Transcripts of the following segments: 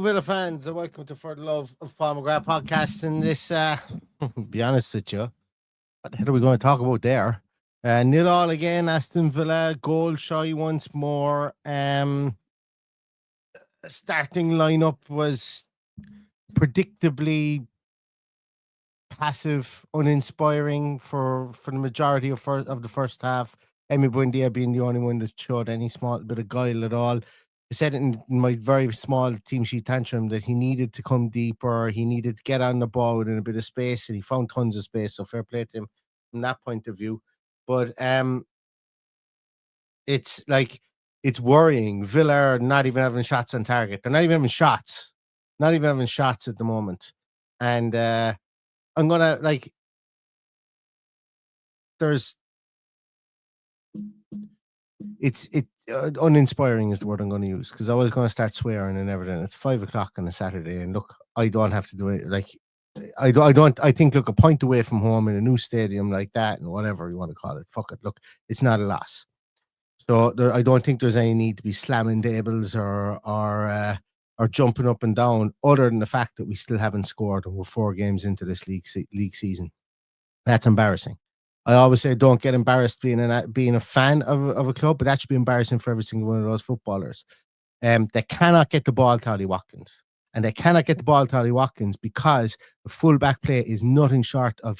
Villa fans, and welcome to For the Love of Paul McGrath podcast. And this, be honest with you, what the hell are we going to talk about there? 0-0 again, Aston Villa, goal shy once more. Starting lineup was predictably passive, uninspiring for the majority of the first half. Emi Buendia being the only one that showed any small bit of guile at all. I said it in my very small team sheet tantrum that he needed to come deeper. He needed to get on the ball within a bit of space, and he found tons of space. So fair play to him from that point of view. But it's like, it's worrying. Villa are not even having shots on target. They're not even having shots. Not even having shots at the moment. And I'm gonna uninspiring is the word I'm going to use, because I was going to start swearing and everything. It's 5 o'clock on a Saturday, and look, I don't have to do it. I think, look, a point away from home in a new stadium like that, and whatever you want to call it, fuck it. Look, it's not a loss. So I don't think there's any need to be slamming tables or jumping up and down, other than the fact that we still haven't scored, and we're 4 games into this league season. That's embarrassing. I always say don't get embarrassed being a fan of a club, but that should be embarrassing for every single one of those footballers. They cannot get the ball to Ollie Watkins. And they cannot get the ball to Ollie Watkins because the full-back play is nothing short of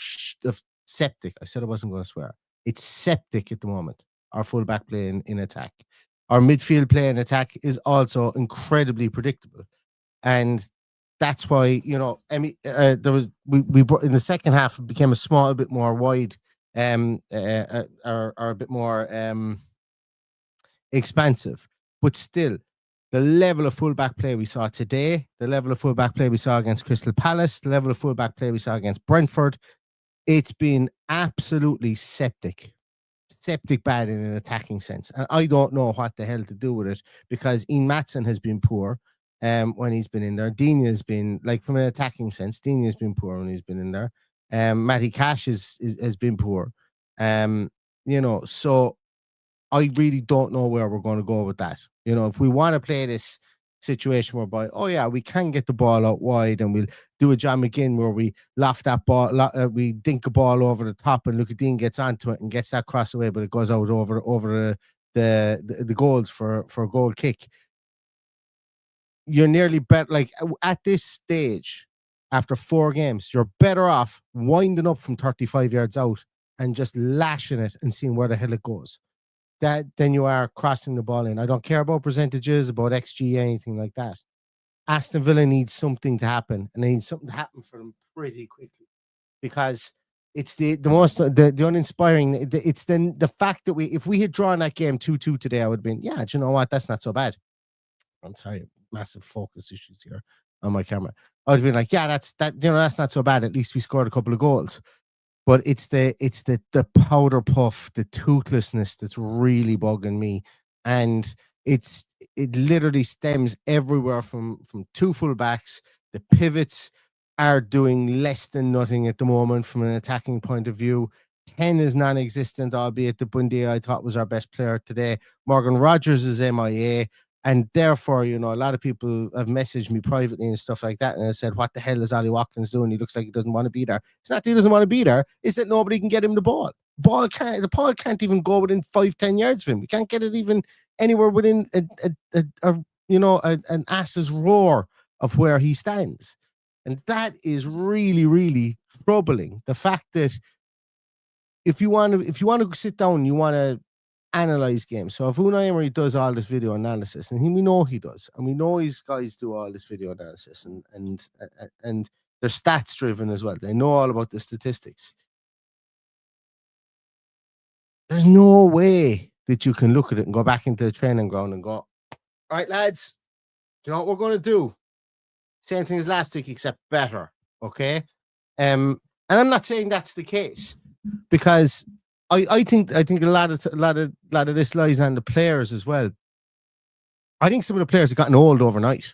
septic. I said I wasn't going to swear. It's septic at the moment, our full-back play in attack. Our midfield play in attack is also incredibly predictable. And that's why, there was we in the second half, it became a small bit more wide, or a bit more expansive. But still, the level of fullback play we saw today, the level of fullback play we saw against Crystal Palace, the level of fullback play we saw against Brentford, it's been absolutely septic bad in an attacking sense. And I don't know what the hell to do with it, because Ian Maatsen has been poor when he's been in there. Digne has been, like, from an attacking sense, Digne has been poor when he's been in there. Matty Cash has been poor. So I really don't know where we're going to go with that. If we want to play this situation whereby, oh yeah, we can get the ball out wide, and we'll do a John McGinn where we loft that ball, we dink a ball over the top, and Luca Dean gets onto it and gets that cross away, but it goes out over the goals for a goal kick. You're nearly better, like, at this stage, after 4 games, you're better off winding up from 35 yards out and just lashing it and seeing where the hell it goes, than you are crossing the ball in. I don't care about percentages, about XG, anything like that. Aston Villa needs something to happen, and they need something to happen for them pretty quickly, because it's the uninspiring. It's then the fact that if we had drawn that game 2-2 today, I would have been, yeah, do you know what? That's not so bad. I'm sorry, massive focus issues here on my camera. I would have been like, yeah, that's not so bad. At least we scored a couple of goals. But it's the powder puff, the toothlessness that's really bugging me. And it literally stems everywhere from 2 fullbacks. The pivots are doing less than nothing at the moment from an attacking point of view. 10 is non-existent, albeit the Buendia I thought was our best player today. Morgan Rogers is MIA. And therefore, a lot of people have messaged me privately and stuff like that, and I said, what the hell is Ollie Watkins doing? He looks like he doesn't want to be there. It's not that he doesn't want to be there. It's that nobody can get him the ball. The ball can't even go within 5-10 yards of him. We can't get it even anywhere within an ass's roar of where he stands. And that is really, really troubling. The fact that if you want to sit down, you want to analyze games. So if Unai Emery does all this video analysis, and we know he does, and we know these guys do all this video analysis, and they're stats driven as well. They know all about the statistics. There's no way that you can look at it and go back into the training ground and go, all right, lads, do you know what we're going to do? Same thing as last week, except better. Okay. And I'm not saying that's the case, because I think a lot of this lies on the players as well. I think some of the players have gotten old overnight.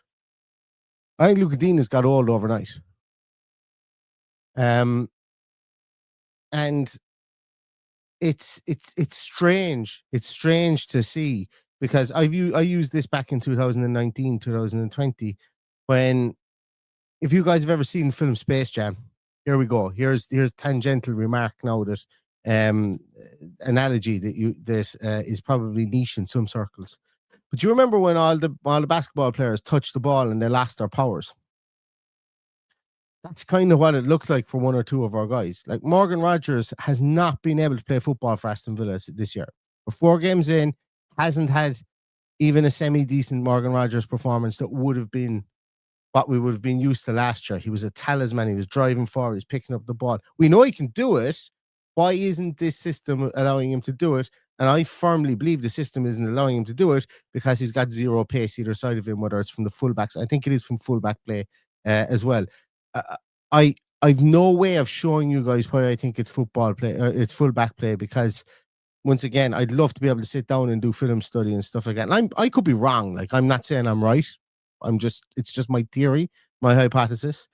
I think Luca Dean has got old overnight. And it's strange. It's strange to see, because I used this back in 2019, 2020, when if you guys have ever seen the film Space Jam, here we go. Here's tangential remark now that analogy that is probably niche in some circles. But you remember when all the basketball players touched the ball and they lost their powers? That's kind of what it looked like for one or two of our guys. Like Morgan Rogers has not been able to play football for Aston Villa this year. For 4 games in, hasn't had even a semi-decent Morgan Rogers performance that would have been what we would have been used to last year. He was a talisman. He was driving forward. He was picking up the ball. We know he can do it. Why isn't this system allowing him to do it? And I firmly believe the system isn't allowing him to do it because he's got zero pace either side of him, whether it's from the fullbacks. I think it is from fullback play as well. I've no way of showing you guys why I think it's football play, it's fullback play, because once again, I'd love to be able to sit down and do film study and stuff like that. And I could be wrong. Like, I'm not saying I'm right. It's just my theory, my hypothesis.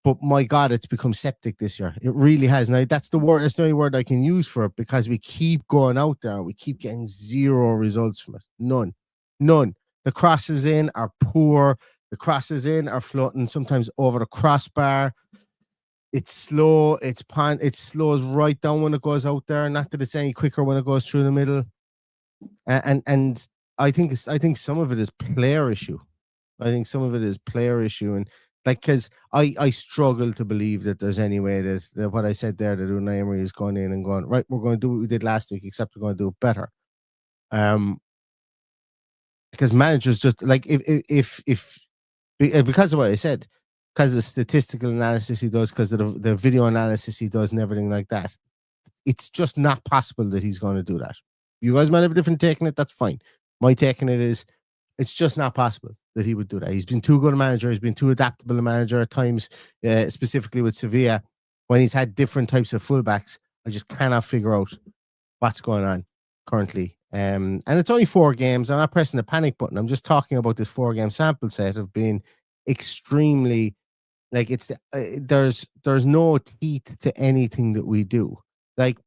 But my God, it's become septic this year. It really has. Now, that's the word. That's the only word I can use for it, because we keep going out there and we keep getting zero results from it. None. The crosses in are poor. The crosses in are floating sometimes over the crossbar. It's slow. It slows right down when it goes out there. Not that it's any quicker when it goes through the middle. And I think some of it is player issue. And like, because I struggle to believe that there's any way that what I said there, that Unai Emery is going in and going, right, we're going to do what we did last week, except we're going to do it better. Because managers just like if because of what I said, because of the statistical analysis he does, because of the video analysis he does, and everything like that, it's just not possible that he's going to do that. You guys might have a different take on it. That's fine. My take on it is, it's just not possible that he would do that. He's been too good a manager. He's been too adaptable a manager at times, specifically with Sevilla, when he's had different types of fullbacks. I just cannot figure out what's going on currently. And it's only 4 games. I'm not pressing the panic button. I'm just talking about this 4-game sample set of being extremely, like, it's there's no teeth to anything that we do. Like,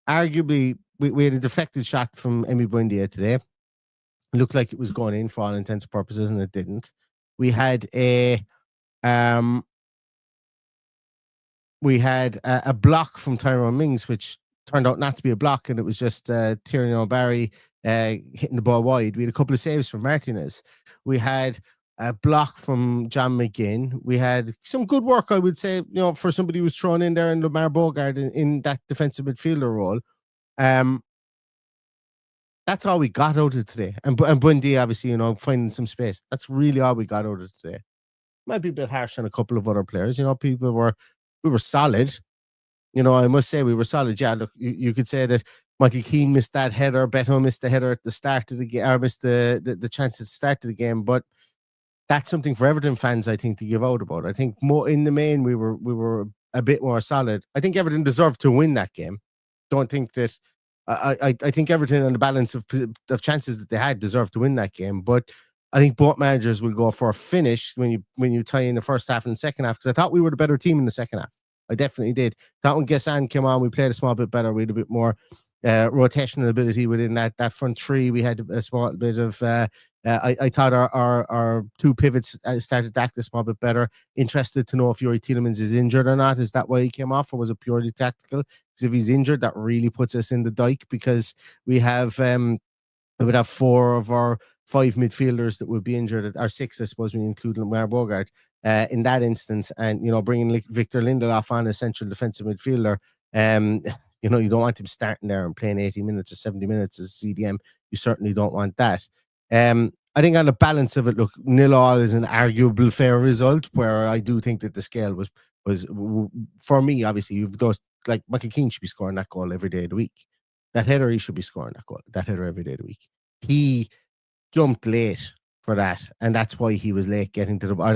arguably, we had a deflected shot from Emi Buendia today. It looked like it was going in for all intents and purposes, and it didn't. We had a block from Tyrone Mings, which turned out not to be a block, and it was just Tierney O'Barry hitting the ball wide. We had a couple of saves from Martinez. We had a block from John McGinn. We had some good work, I would say, for somebody who was thrown in there, in Lamar Bogart in that defensive midfielder role. That's all we got out of it today. And Bundy, obviously, finding some space. That's really all we got out of it today. Might be a bit harsh on a couple of other players. We were solid. I must say we were solid. Yeah, look, you could say that Michael Keane missed that header. Beto missed the header at the start of the game, or missed the chance at the start of the game. But that's something for Everton fans, I think, to give out about. I think more in the main, we were a bit more solid. I think Everton deserved to win that game. Don't think that. I think Everton, on the balance of chances that they had, deserved to win that game. But I think both managers will go for a finish when you tie in the first half and the second half, because I thought we were the better team in the second half. I definitely did. Thought when Gassan came on, we played a small bit better. We had a bit more rotational ability within that front three. We had a small bit of. I thought our 2 pivots started to act a small bit better. Interested to know if Youri Tielemans is injured or not. Is that why he came off, or was it purely tactical? Because if he's injured, that really puts us in the dike, because we would have 4 of our 5 midfielders that would be injured, or 6, I suppose, when you include Lamar Bogart in that instance. And bringing Victor Lindelof on as central defensive midfielder, you don't want him starting there and playing 80 minutes or 70 minutes as a CDM. You certainly don't want that. I think on the balance of it, look, 0-0 is an arguable fair result, where I do think that the scale was for me, obviously, you've those, like, Michael Keane should be scoring that goal every day of the week. That header, he should be scoring that header every day of the week. He jumped late for that, and that's why he was late getting to the ball.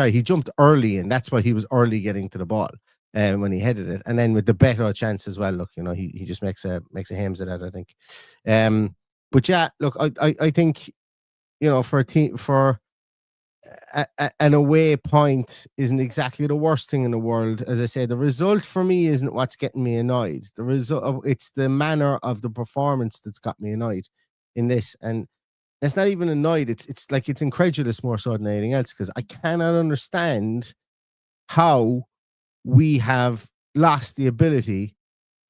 He jumped early, and that's why he was early getting to the ball when he headed it. And then with the better chance as well, look, he just makes a hames of that, I think. But yeah, look, I think, for a team, for an away point isn't exactly the worst thing in the world. As I say, the result for me isn't what's getting me annoyed. The result, it's the manner of the performance that's got me annoyed in this. And It's not even annoyed. It's like it's incredulous more so than anything else, because I cannot understand how we have lost the ability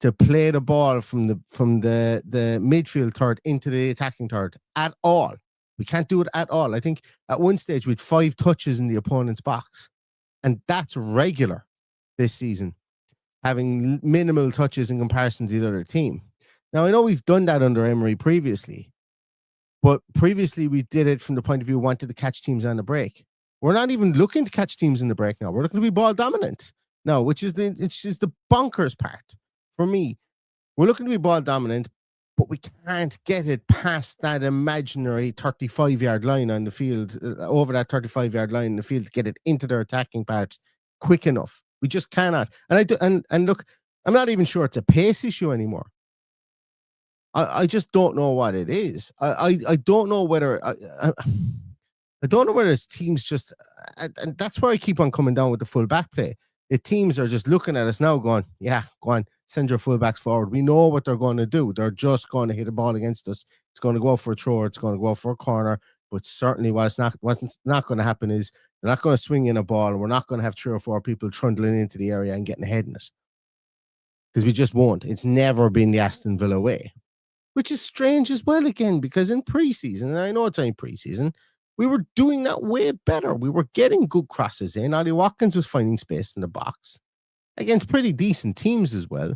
to play the ball from the midfield third into the attacking third at all. We can't do it at all. I think at one stage we had 5 touches in the opponent's box, and that's regular this season, having minimal touches in comparison to the other team. Now, I know we've done that under Emery previously, but previously we did it from the point of view we wanted to catch teams on the break. We're not even looking to catch teams in the break now. We're looking to be ball dominant now, which is the bonkers part for me. We're looking to be ball dominant, but we can't get it past that imaginary 35-yard line on the field, over that 35-yard line in the field, to get it into their attacking part quick enough. We just cannot. And look, I'm not even sure it's a pace issue anymore. I just don't know what it is. I don't know whether I don't know whether it's teams just, and that's where I keep on coming down with the full back play. The teams are just looking at us now going, yeah, go on, send your fullbacks forward. We know what they're going to do. They're just going to hit a ball against us. It's going to go for a throw. It's going to go for a corner. But certainly what's not going to happen is they're not going to swing in a ball, and we're not going to have 3 or 4 people trundling into the area and getting ahead in it. Because we just won't. It's never been the Aston Villa way. Which is strange as well, again, because in preseason, and I know it's only preseason, we were doing that way better. We were getting good crosses in. Ollie Watkins was finding space in the box against pretty decent teams as well.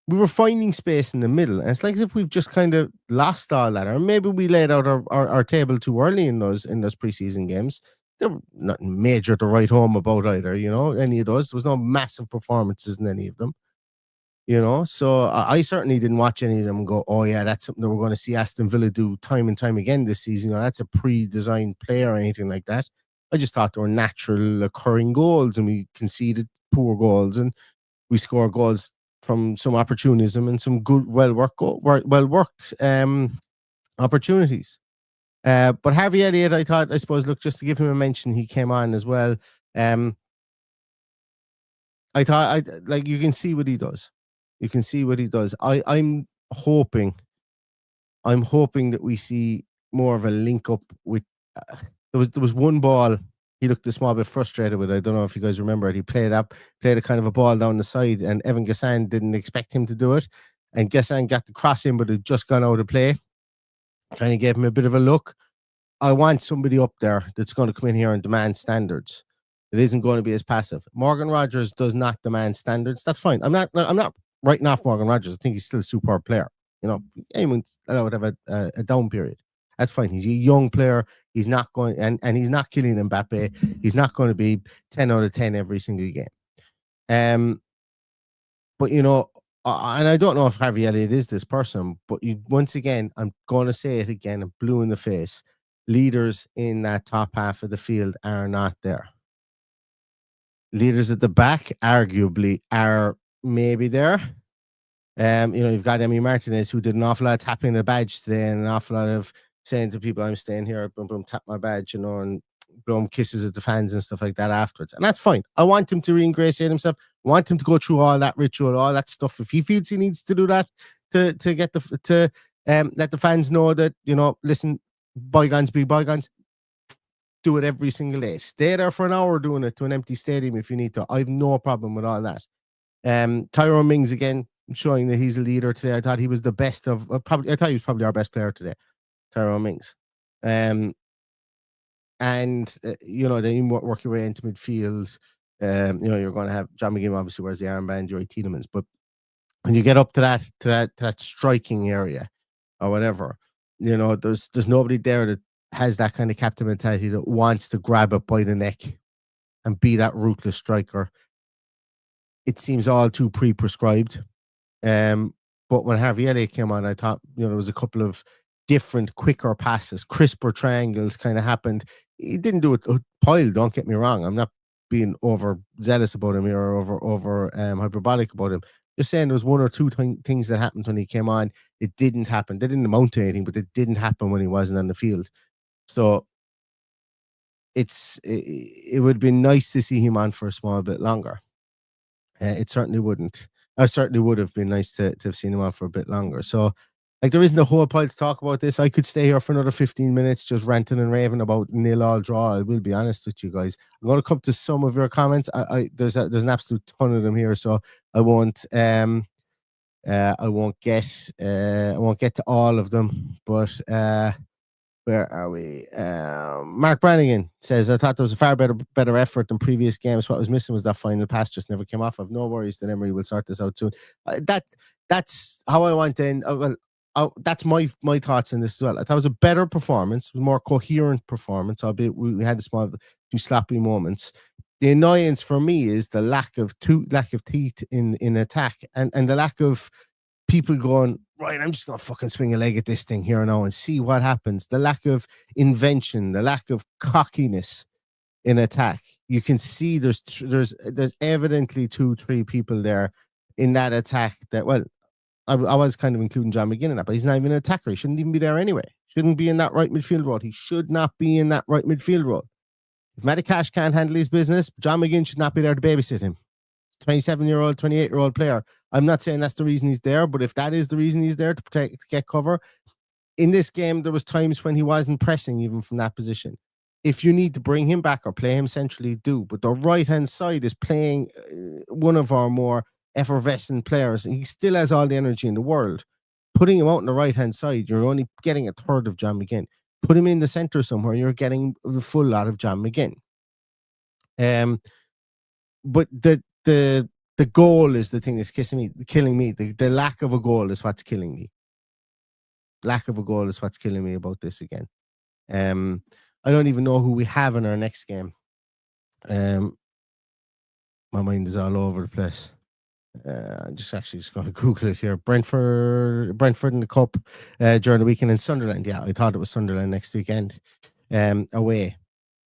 We were finding space in the middle. And it's like as if we've just kind of lost all that. Or maybe we laid out our table too early in those preseason games. There were nothing major to write home about either, any of those. There was no massive performances in any of them. So I certainly didn't watch any of them and go, oh yeah, that's something that we're going to see Aston Villa do time and time again this season. That's a pre-designed play or anything like that. I just thought there were natural occurring goals, and we conceded poor goals, and we scored goals from some opportunism and some good, well-worked opportunities. But Harvey Elliott, I suppose, look, just to give him a mention, he came on as well. I thought, you can see what he does. You can see what he does. I'm hoping that we see more of a link up with. There was one ball he looked a small bit frustrated with. I don't know if you guys remember it. He played a kind of a ball down the side, and Evan Gassan didn't expect him to do it, and Gassan got the cross in, but it had just gone out of play. Kind of gave him a bit of a look. I want somebody up there that's going to come in here and demand standards. It isn't going to be as passive. Morgan Rogers does not demand standards. That's fine. I'm not writing off Morgan Rogers. I think he's still a superb player. Anyone's allowed to have a down period. That's fine. He's a young player. He's not going, and he's not killing Mbappe. He's not going to be 10 out of 10 every single game. But and I don't know if Harvey Elliott is this person, but once again, I'm going to say it again, I'm blue in the face. Leaders in that top half of the field are not there. Leaders at the back, arguably, are maybe there. You've got Emi Martinez, who did an awful lot of tapping the badge today, and an awful lot of saying to people, I'm staying here, boom, boom, tap my badge, and blow him kisses at the fans and stuff like that afterwards. And that's fine. I want him to re-ingratiate himself. I want him to go through all that ritual, all that stuff. If he feels he needs to do that to get let the fans know that, listen, bygones be bygones. Do it every single day. Stay there for an hour doing it to an empty stadium if you need to. I have no problem with all that. Tyrone Mings, again, showing that he's a leader today. I thought he was the best I thought he was probably our best player today, Tyrone Mings. Then you work your way into midfield. You're going to have John McGinn, obviously wears the armband, Joey Tielemans. But when you get up to that striking area or whatever, there's nobody there that has that kind of captain mentality that wants to grab it by the neck and be that ruthless striker. It seems all too pre-prescribed. But when Harvey Elliott came on, I thought, there was a couple of different, quicker passes, crisper triangles kind of happened. He didn't do it a pile, don't get me wrong. I'm not being over zealous about him or over hyperbolic about him. Just saying there was 1 or 2 things that happened when he came on. It didn't happen. They didn't amount to anything, but it didn't happen when he wasn't on the field. So it would be nice to see him on for a small bit longer. It certainly wouldn't. I certainly would have been nice to have seen him on for a bit longer. So Like, there isn't a whole pile to talk about this. I could stay here for another 15 minutes just ranting and raving about 0-0 draw. I will be honest with you guys. I'm going to come to some of your comments. There's an absolute ton of them here, so I won't get to all of them. But where are we? Mark Brannigan says, I thought there was a far better effort than previous games. What was missing was that final pass, just never came off. I've no worries that Emery will sort this out soon. That's how I want to end. That's my thoughts on this as well. I thought it was a better performance, more coherent performance, albeit we had a few sloppy moments. The annoyance for me is the lack of teeth in attack, and the lack of people going, right, I'm just going to fucking swing a leg at this thing here now and see what happens. The lack of invention, the lack of cockiness in attack. You can see there's evidently 2-3 people there in that attack that, well, I was kind of including John McGinn in that, but he's not even an attacker. He shouldn't even be there anyway. Shouldn't be in that right midfield role. He should not be in that right midfield role. If Matty Cash can't handle his business, John McGinn should not be there to babysit him. 27-year-old, 28-year-old player. I'm not saying that's the reason he's there, but if that is the reason he's there to get cover, in this game, there was times when he wasn't pressing even from that position. If you need to bring him back or play him centrally, do. But the right-hand side is playing one of our more effervescent players. He still has all the energy in the world. Putting him out on the right-hand side, you're only getting a third of John McGinn. Put him in the center somewhere, you're getting the full lot of John McGinn. But the goal is the thing that's killing me. The lack of a goal is what's killing me. Lack of a goal is what's killing me about this again. I don't even know who we have in our next game. My mind is all over the place. I'm just going to Google it here. Brentford in the cup during the weekend in Sunderland. Yeah, I thought it was Sunderland next weekend away.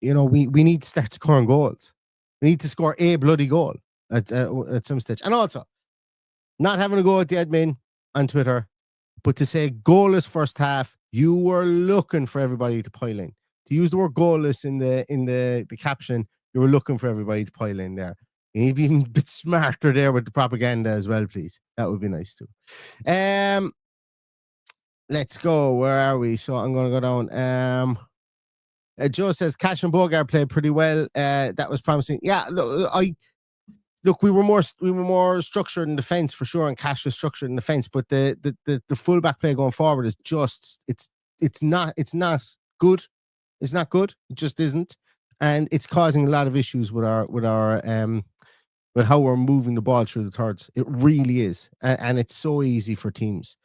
We need to start scoring goals. We need to score a bloody goal at some stage. And also, not having a go at the admin on Twitter, but to say goalless first half, you were looking for everybody to pile in. To use the word goalless in the caption, you were looking for everybody to pile in there. You need to be a bit smarter there with the propaganda as well, please. That would be nice too. Let's go. Where are we? So I'm going to go down. Joe says Cash and Bogart played pretty well. That was promising. Yeah, look, we were more structured in defense for sure, and Cash was structured in defense. But the fullback play going forward is just it's not good. It's not good. It just isn't, and it's causing a lot of issues with how we're moving the ball through the thirds. It really is, and it's so easy for teams.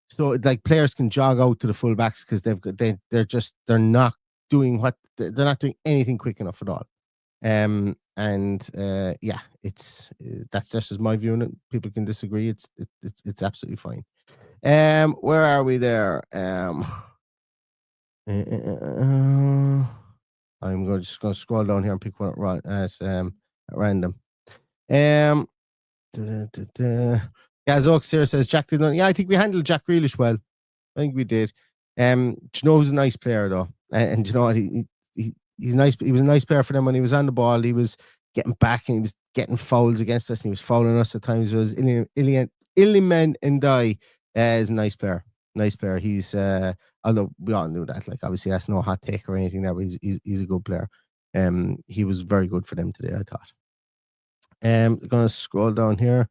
So like players can jog out to the fullbacks because they're not doing anything quick enough at all. Yeah, that's just my view on it. People can disagree. It's absolutely fine. Where are we there? I'm just going to scroll down here and pick one at random. Gaz Oaks here says Jack did not. Yeah, I think we handled Jack Grealish well. I think we did. Do you know who's a nice player though? And do you know what? He's nice. He was a nice player for them when he was on the ball. He was getting back and he was getting fouls against us and he was fouling us at times. It was Iliman Ndiaye is a nice player. Nice player. He's although we all knew that. Like obviously that's no hot take or anything there, but he's a good player. He was very good for them today, I thought. Gonna scroll down here.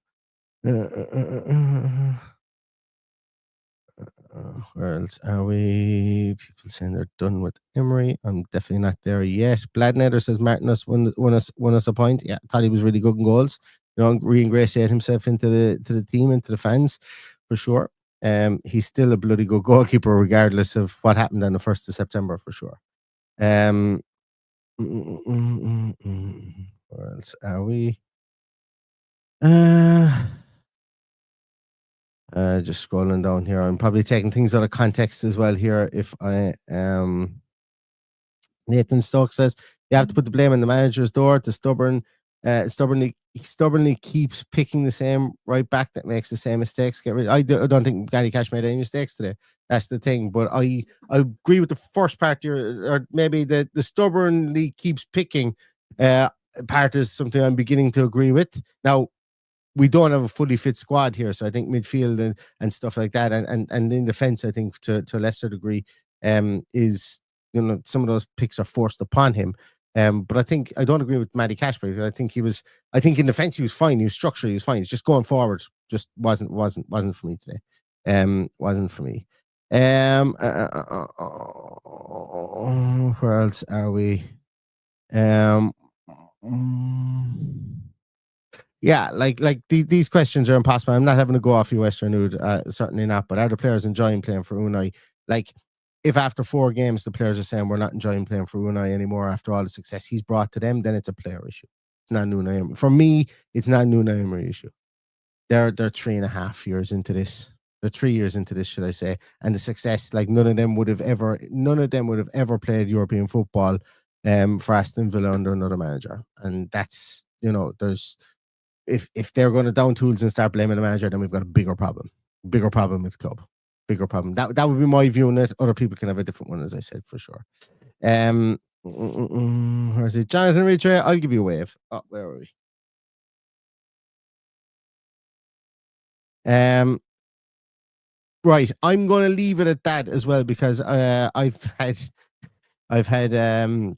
Where else are we? People saying they're done with Emery. I'm definitely not there yet. Bladnetter says Martinez won us a point. Yeah, thought he was really good in goals. Reingratiate himself into the team, into the fans, for sure. He's still a bloody good goalkeeper, regardless of what happened on the 1st of September, for sure. Where else are we? Just scrolling down here. I'm probably taking things out of context as well here. If I Nathan Stokes says you have to put the blame on the manager's door. The stubbornly keeps picking the same right back that makes the same mistakes. I don't think Gary Cash made any mistakes today. That's the thing. But I agree with the first part here, or maybe the stubbornly keeps picking part is something I'm beginning to agree with. Now, we don't have a fully fit squad here. So I think midfield and stuff like that, and in defense, I think to a lesser degree, is, some of those picks are forced upon him. But I don't agree with Matty Cashbury. I think in defense he was fine. He was structurally, he was fine. He's just going forward, just wasn't for me today. Wasn't for me. Where else are we? Um, mm, yeah, these questions are impossible. I'm not having to go off you, Western Nude. Certainly not. But are the players enjoying playing for Unai? Like, if after 4 games the players are saying we're not enjoying playing for Unai anymore after all the success he's brought to them, then it's a player issue. It's not an Unai Emery. For me, it's not an Unai Emery issue. They're 3.5 years into this. They're 3 years into this, should I say? And the success, like none of them would have ever played European football for Aston Villa under another manager. And that's, there's if they're going to down tools and start blaming the manager, then we've got a bigger problem with the club. Bigger problem. That would be my view on it. Other people can have a different one, as I said, for sure. Where is it? Jonathan Ridgway, I'll give you a wave. Oh, where are we? Right. I'm going to leave it at that as well, because I've had to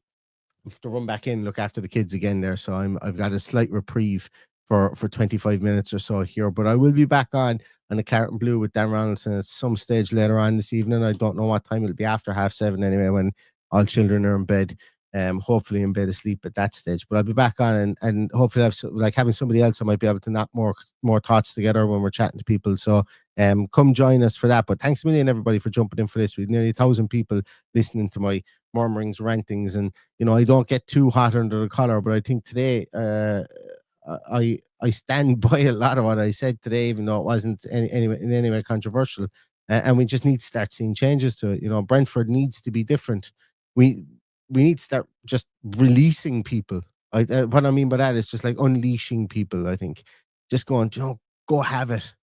run back in, look after the kids again there. So I've got a slight reprieve for 25 minutes or so here, but I will be back on the Claret and Blue with Dan Ronaldson at some stage later on this evening. I don't know what time. It'll be after 7:30 anyway, when all children are in bed. Hopefully in bed asleep at that stage. But I'll be back on and hopefully having somebody else, I might be able to knock more thoughts together when we're chatting to people. So come join us for that. But thanks a million, everybody, for jumping in for this. We've nearly 1,000 people listening to my murmurings, rantings, and I don't get too hot under the collar, but I think today I stand by a lot of what I said today, even though it wasn't in any way controversial. And we just need to start seeing changes to it. Brentford needs to be different. We need to start just releasing people. What I mean by that is just like unleashing people. I think just going, go have it.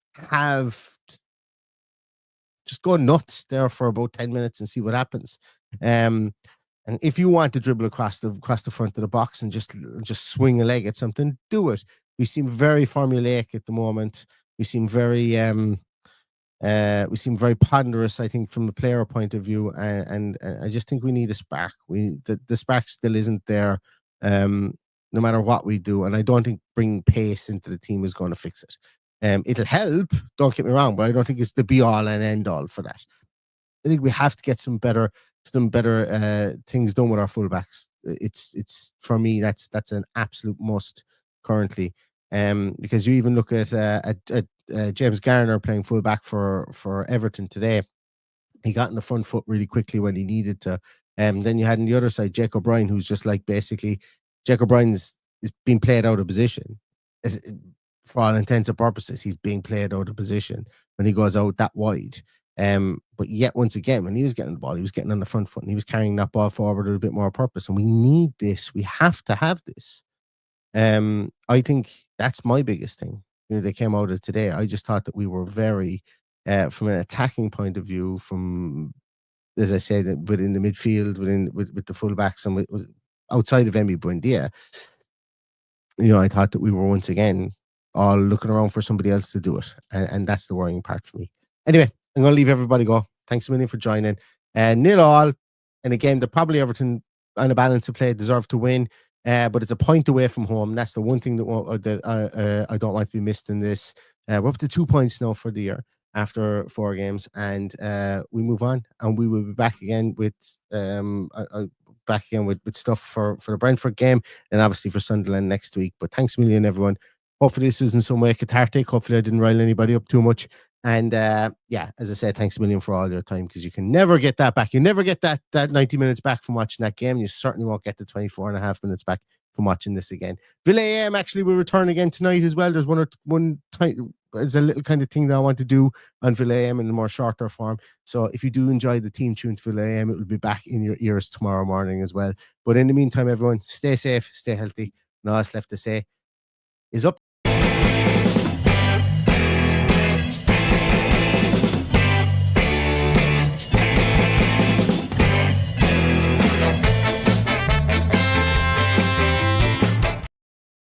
Just go nuts there for about 10 minutes and see what happens. And if you want to dribble across the front of the box and just swing a leg at something, do it. We seem very formulaic at the moment. We seem very ponderous, I think, from the player point of view, and I just think we need a spark. The spark still isn't there, no matter what we do, and I don't think bringing pace into the team is going to fix it. It'll help, don't get me wrong, but I don't think it's the be all and end all for that. I think we have to get some better things done with our fullbacks. It's for me that's an absolute must currently. Because you even look at James Garner playing fullback for Everton today. He got in the front foot really quickly when he needed to. Then you had on the other side Jake O'Brien, who's just like basically Jake O'Brien's is being played out of position. For all intents and purposes, he's being played out of position when he goes out that wide. But yet once again, when he was getting the ball, he was getting on the front foot and he was carrying that ball forward with a bit more purpose. And we need this. We have to have this. I think that's my biggest thing. They came out of today. I just thought that we were very, from an attacking point of view, from, as I said, within the midfield, with the fullbacks and with outside of Emi Buendia, I thought that we were once again all looking around for somebody else to do it, and that's the worrying part for me. Anyway, I'm going to leave everybody go. Thanks a million for joining. 0-0, and again, they're probably Everton on a balance of play deserve to win. But it's a point away from home. That's the one thing that I don't want to be missed in this. We're up to 2 points now for the year after 4 games, and we move on, and we will be back again with stuff for the Brentford game, and obviously for Sunderland next week. But thanks a million, everyone. Hopefully this was in some way cathartic. Hopefully I didn't rile anybody up too much. And as I said, thanks a million for all your time, because you can never get that back. You never get that 90 minutes back from watching that game. You certainly won't get the 24 and a half minutes back from watching this again. Villa AM actually will return again tonight as well. There's one time. It's a little kind of thing that I want to do on Villa AM in a more shorter form. So if you do enjoy the team tune to Villa AM, it will be back in your ears tomorrow morning as well. But in the meantime, everyone, stay safe, stay healthy. And all that's left to say is up